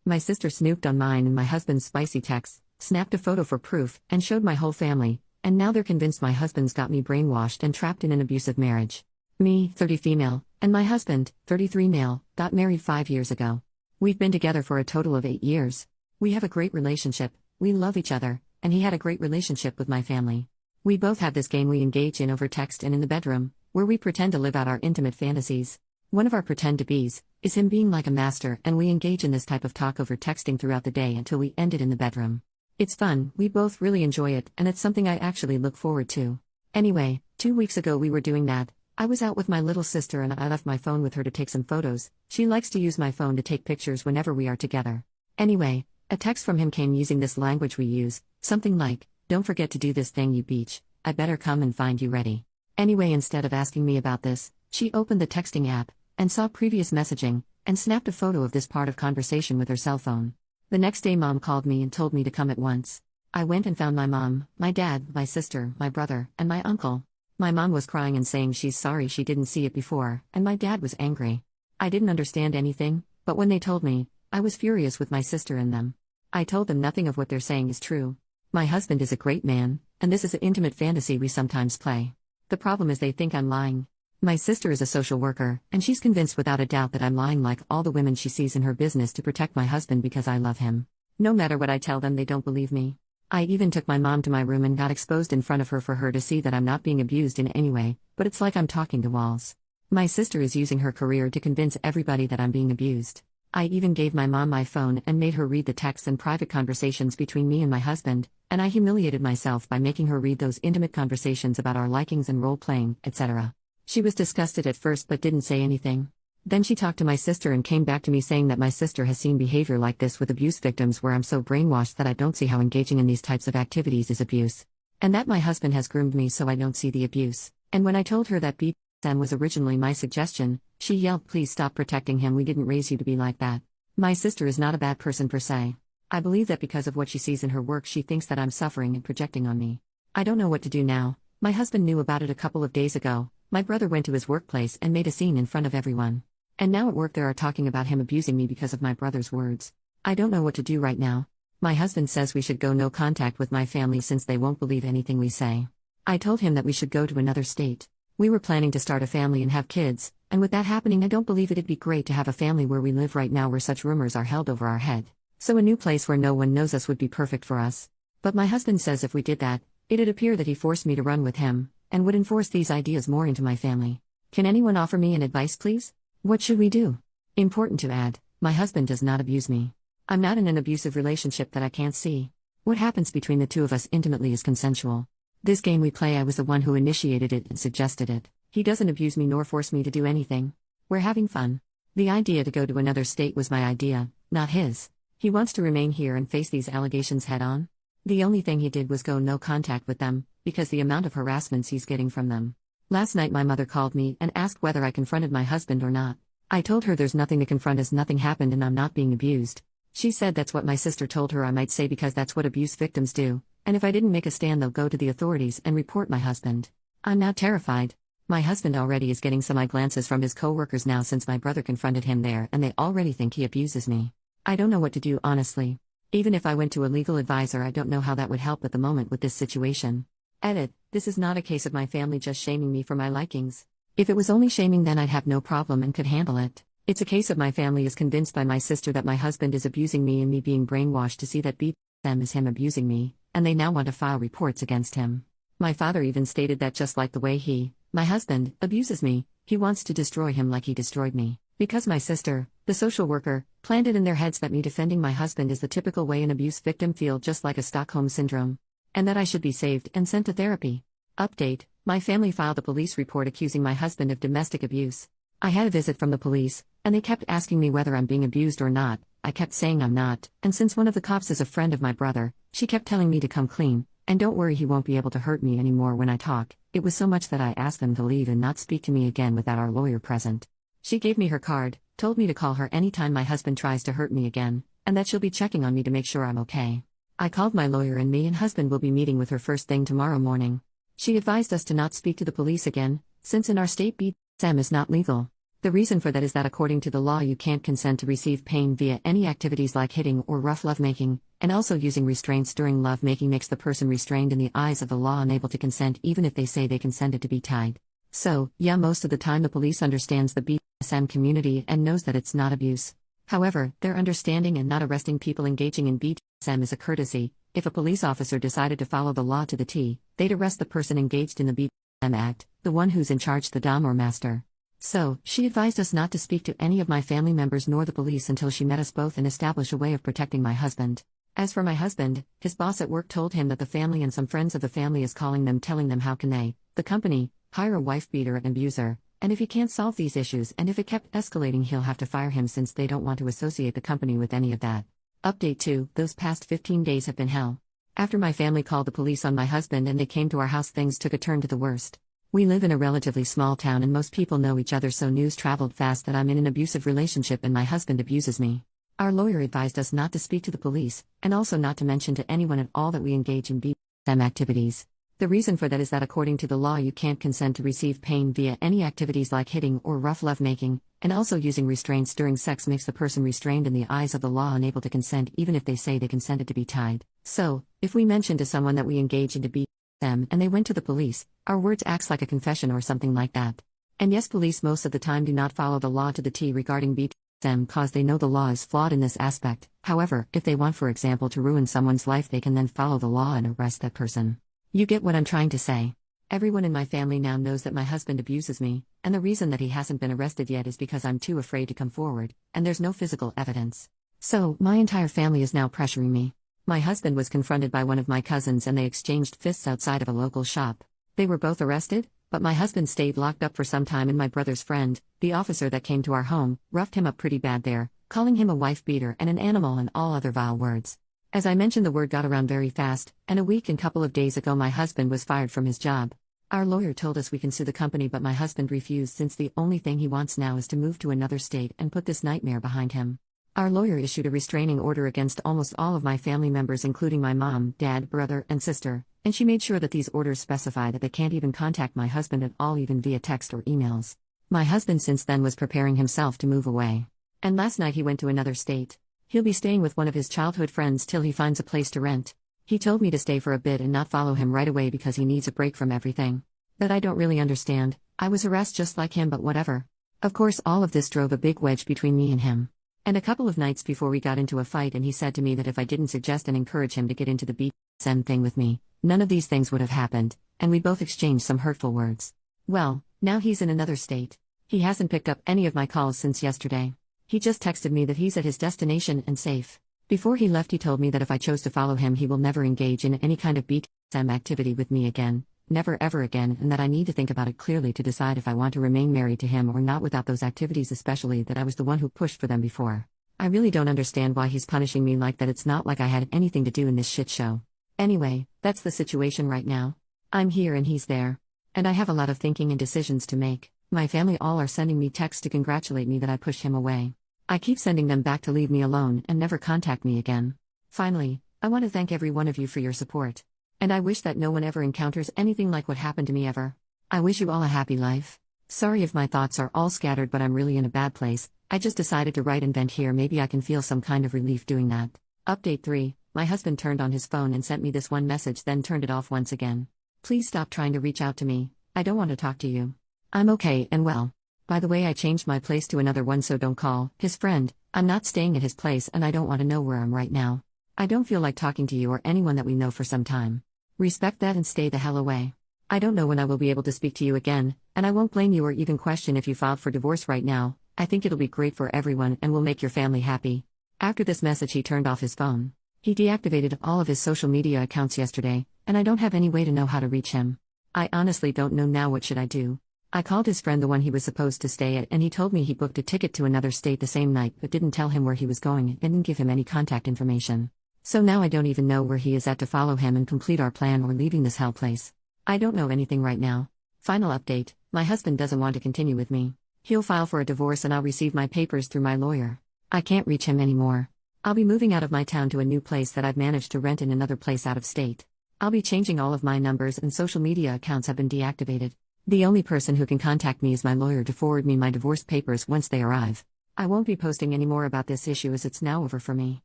My sister snooped on mine and my husband's spicy texts, snapped a photo for proof, and showed my whole family, and now they're convinced my husband's got me brainwashed and trapped in an abusive marriage. Me, 30 female, and my husband, 33 male, got married 5 years ago. We've been together for a total of 8 years. We have a great relationship, we love each other, and he had a great relationship with my family. We both have this game we engage in over text and in the bedroom, where we pretend to live out our intimate fantasies. One of our pretend to be's is him being like a master, and we engage in this type of talk over texting throughout the day until we end it in the bedroom. It's fun, we both really enjoy it, and it's something I actually look forward to. Anyway, 2 weeks ago we were doing that. I was out with my little sister and I left my phone with her to take some photos. She likes to use my phone to take pictures whenever we are together. Anyway, a text from him came using this language we use, something like, "Don't forget to do this thing, you beach. I better come and find you ready." Anyway, instead of asking me about this, she opened the texting app, and saw previous messaging, and snapped a photo of this part of conversation with her cell phone. The next day mom called me and told me to come at once. I went and found my mom, my dad, my sister, my brother, and my uncle. My mom was crying and saying she's sorry she didn't see it before, and my dad was angry. I didn't understand anything, but when they told me, I was furious with my sister and them. I told them nothing of what they're saying is true. My husband is a great man, and this is an intimate fantasy we sometimes play. The problem is they think I'm lying. My sister is a social worker, and she's convinced without a doubt that I'm lying like all the women she sees in her business to protect my husband because I love him. No matter what I tell them, they don't believe me. I even took my mom to my room and got exposed in front of her for her to see that I'm not being abused in any way, but it's like I'm talking to walls. My sister is using her career to convince everybody that I'm being abused. I even gave my mom my phone and made her read the texts and private conversations between me and my husband, and I humiliated myself by making her read those intimate conversations about our likings and role-playing, etc. She was disgusted at first but didn't say anything. Then she talked to my sister and came back to me saying that my sister has seen behavior like this with abuse victims where I'm so brainwashed that I don't see how engaging in these types of activities is abuse. And that my husband has groomed me so I don't see the abuse. And when I told her that BDSM was originally my suggestion, she yelled, "Please stop protecting him, we didn't raise you to be like that." My sister is not a bad person per se. I believe that because of what she sees in her work she thinks that I'm suffering and projecting on me. I don't know what to do now. My husband knew about it a couple of days ago. My brother went to his workplace and made a scene in front of everyone. And now at work they are talking about him abusing me because of my brother's words. I don't know what to do right now. My husband says we should go no contact with my family since they won't believe anything we say. I told him that we should go to another state. We were planning to start a family and have kids, and with that happening I don't believe it'd be great to have a family where we live right now where such rumors are held over our head. So a new place where no one knows us would be perfect for us. But my husband says if we did that, it'd appear that he forced me to run with him, and would enforce these ideas more into my family. Can anyone offer me an advice please? What should we do? Important to add, my husband does not abuse me. I'm not in an abusive relationship that I can't see. What happens between the two of us intimately is consensual. This game we play, I was the one who initiated it and suggested it. He doesn't abuse me nor force me to do anything. We're having fun. The idea to go to another state was my idea, not his. He wants to remain here and face these allegations head on. The only thing he did was go no contact with them, because the amount of harassments he's getting from them. Last night my mother called me and asked whether I confronted my husband or not. I told her there's nothing to confront as nothing happened and I'm not being abused. She said that's what my sister told her I might say because that's what abuse victims do, and if I didn't make a stand they'll go to the authorities and report my husband. I'm now terrified. My husband already is getting some eye glances from his co-workers now since my brother confronted him there and they already think he abuses me. I don't know what to do honestly. Even if I went to a legal advisor I don't know how that would help at the moment with this situation. Edit, this is not a case of my family just shaming me for my likings. If it was only shaming then I'd have no problem and could handle it. It's a case of my family is convinced by my sister that my husband is abusing me and me being brainwashed to see that BDSM is him abusing me, and they now want to file reports against him. My father even stated that just like the way he, my husband, abuses me, he wants to destroy him like he destroyed me. Because my sister, the social worker, planted in their heads that me defending my husband is the typical way an abuse victim feels, just like a Stockholm syndrome. And that I should be saved and sent to therapy. Update, my family filed a police report accusing my husband of domestic abuse. I had a visit from the police, and they kept asking me whether I'm being abused or not. I kept saying I'm not, and since one of the cops is a friend of my brother, she kept telling me to come clean, and don't worry he won't be able to hurt me anymore when I talk. It was so much that I asked them to leave and not speak to me again without our lawyer present. She gave me her card, told me to call her anytime my husband tries to hurt me again, and that she'll be checking on me to make sure I'm okay. I called my lawyer and me and husband will be meeting with her first thing tomorrow morning. She advised us to not speak to the police again, since in our state BDSM is not legal. The reason for that is that according to the law, you can't consent to receive pain via any activities like hitting or rough lovemaking, and also using restraints during lovemaking makes the person restrained in the eyes of the law unable to consent even if they say they consented to be tied. So, yeah, most of the time the police understands the BDSM community and knows that it's not abuse. However, their understanding and not arresting people engaging in BDSM is a courtesy. If a police officer decided to follow the law to the T, they'd arrest the person engaged in the BDSM act, the one who's in charge, the dom or master. So, she advised us not to speak to any of my family members nor the police until she met us both and established a way of protecting my husband. As for my husband, his boss at work told him that the family and some friends of the family is calling them telling them how can they, the company, hire a wife beater and abuser, and if he can't solve these issues and if it kept escalating he'll have to fire him since they don't want to associate the company with any of that. Update 2, those past 15 days have been hell. After my family called the police on my husband and they came to our house, things took a turn to the worst. We live in a relatively small town and most people know each other, so news traveled fast that I'm in an abusive relationship and my husband abuses me. Our lawyer advised us not to speak to the police, and also not to mention to anyone at all that we engage in BDSM activities. The reason for that is that according to the law you can't consent to receive pain via any activities like hitting or rough lovemaking, and also using restraints during sex makes the person restrained in the eyes of the law unable to consent even if they say they consented to be tied. So, if we mention to someone that we engage into BDSM and they went to the police, our words acts like a confession or something like that. And yes, police most of the time do not follow the law to the T regarding BDSM cause they know the law is flawed in this aspect. However, if they want, for example, to ruin someone's life, they can then follow the law and arrest that person. You get what I'm trying to say? Everyone in my family now knows that my husband abuses me, and the reason that he hasn't been arrested yet is because I'm too afraid to come forward, and there's no physical evidence. So, my entire family is now pressuring me. My husband was confronted by one of my cousins and they exchanged fists outside of a local shop. They were both arrested, but my husband stayed locked up for some time and my brother's friend, the officer that came to our home, roughed him up pretty bad there, calling him a wife beater and an animal and all other vile words. As I mentioned, the word got around very fast, and a week and couple of days ago my husband was fired from his job. Our lawyer told us we can sue the company, but my husband refused since the only thing he wants now is to move to another state and put this nightmare behind him. Our lawyer issued a restraining order against almost all of my family members including my mom, dad, brother, and sister, and she made sure that these orders specify that they can't even contact my husband at all, even via text or emails. My husband since then was preparing himself to move away. And last night he went to another state. He'll be staying with one of his childhood friends till he finds a place to rent. He told me to stay for a bit and not follow him right away because he needs a break from everything. That I don't really understand. I was harassed just like him, but whatever. Of course, all of this drove a big wedge between me and him. And a couple of nights before we got into a fight and he said to me that if I didn't suggest and encourage him to get into the BDSM thing with me, none of these things would have happened, and we both exchanged some hurtful words. Well, now he's in another state. He hasn't picked up any of my calls since yesterday. He just texted me that he's at his destination and safe. Before he left he told me that if I chose to follow him he will never engage in any kind of BDSM activity with me again, never ever again, and that I need to think about it clearly to decide if I want to remain married to him or not without those activities, especially that I was the one who pushed for them before. I really don't understand why he's punishing me like that. It's not like I had anything to do in this shit show. Anyway, that's the situation right now. I'm here and he's there. And I have a lot of thinking and decisions to make. My family all are sending me texts to congratulate me that I pushed him away. I keep sending them back to leave me alone and never contact me again. Finally, I want to thank every one of you for your support. And I wish that no one ever encounters anything like what happened to me ever. I wish you all a happy life. Sorry if my thoughts are all scattered, but I'm really in a bad place. I just decided to write and vent here. Maybe I can feel some kind of relief doing that. Update 3. My husband turned on his phone and sent me this one message, then turned it off once again. Please stop trying to reach out to me. I don't want to talk to you. I'm okay and well. By the way, I changed my place to another one, so don't call. His friend. I'm not staying at his place and I don't want to know where I'm right now. I don't feel like talking to you or anyone that we know for some time. Respect that and stay the hell away. I don't know when I will be able to speak to you again, and I won't blame you or even question if you filed for divorce right now. I think it'll be great for everyone and will make your family happy. After this message he turned off his phone. He deactivated all of his social media accounts yesterday, and I don't have any way to know how to reach him. I honestly don't know now. What should I do? I called his friend, the one he was supposed to stay at, and he told me he booked a ticket to another state the same night but didn't tell him where he was going and didn't give him any contact information. So now I don't even know where he is at to follow him and complete our plan or leaving this hell place. I don't know anything right now. Final update, my husband doesn't want to continue with me. He'll file for a divorce and I'll receive my papers through my lawyer. I can't reach him anymore. I'll be moving out of my town to a new place that I've managed to rent in another place out of state. I'll be changing all of my numbers and social media accounts have been deactivated. The only person who can contact me is my lawyer to forward me my divorce papers once they arrive. I won't be posting any more about this issue as it's now over for me.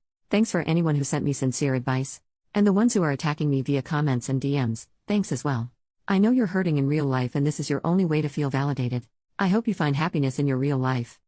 Thanks for anyone who sent me sincere advice. And the ones who are attacking me via comments and DMs, thanks as well. I know you're hurting in real life and this is your only way to feel validated. I hope you find happiness in your real life.